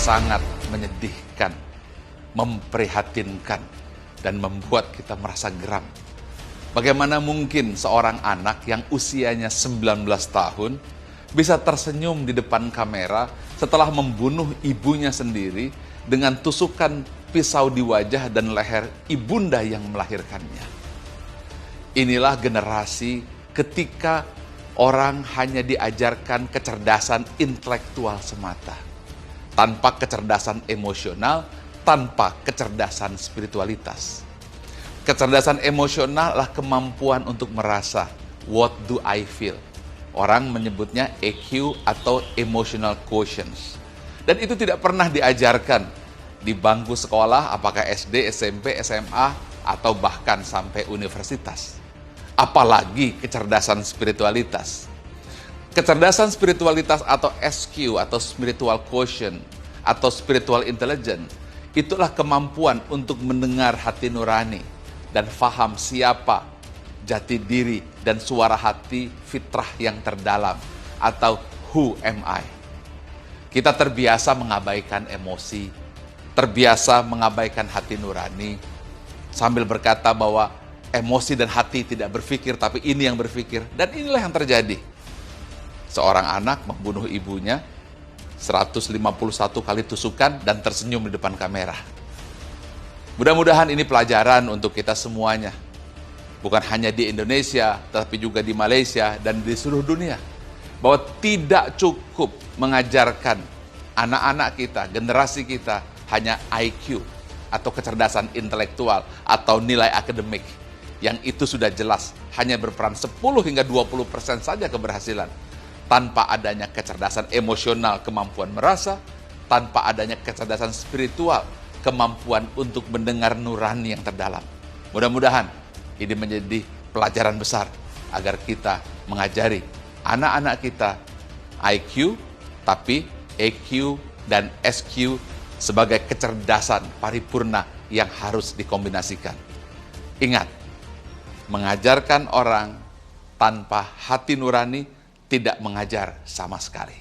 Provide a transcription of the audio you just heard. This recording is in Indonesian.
sangat menyedihkan, memprihatinkan, dan membuat kita merasa geram. Bagaimana mungkin seorang anak yang usianya 19 tahun bisa tersenyum di depan kamera setelah membunuh ibunya sendiri dengan tusukan pisau di wajah dan leher ibunda yang melahirkannya. Inilah generasi ketika orang hanya diajarkan kecerdasan intelektual semata, tanpa kecerdasan emosional, tanpa kecerdasan spiritualitas. Kecerdasan emosional adalah kemampuan untuk merasa, what do I feel? Orang menyebutnya EQ atau emotional quotient. Dan itu tidak pernah diajarkan di bangku sekolah, apakah SD, SMP, SMA, atau bahkan sampai universitas. Apalagi kecerdasan spiritualitas. Kecerdasan spiritualitas atau SQ atau spiritual quotient atau spiritual intelligence, itulah kemampuan untuk mendengar hati nurani dan faham siapa jati diri dan suara hati fitrah yang terdalam atau who am I. Kita terbiasa mengabaikan emosi, terbiasa mengabaikan hati nurani, sambil berkata bahwa emosi dan hati tidak berpikir, tapi ini yang berpikir. Dan inilah yang terjadi. Seorang anak membunuh ibunya, 151 kali tusukan dan tersenyum di depan kamera. Mudah-mudahan ini pelajaran untuk kita semuanya. Bukan hanya di Indonesia, tetapi juga di Malaysia dan di seluruh dunia. Bahwa tidak cukup mengajarkan anak-anak kita, generasi kita, hanya IQ atau kecerdasan intelektual atau nilai akademik. Yang itu sudah jelas, hanya berperan 10 hingga 20% saja keberhasilan. Tanpa adanya kecerdasan emosional, kemampuan merasa, tanpa adanya kecerdasan spiritual, kemampuan untuk mendengar nurani yang terdalam. Mudah-mudahan ini menjadi pelajaran besar agar kita mengajari anak-anak kita IQ, tapi EQ dan SQ sebagai kecerdasan paripurna yang harus dikombinasikan. Ingat, mengajarkan orang tanpa hati nurani tidak mengajar sama sekali.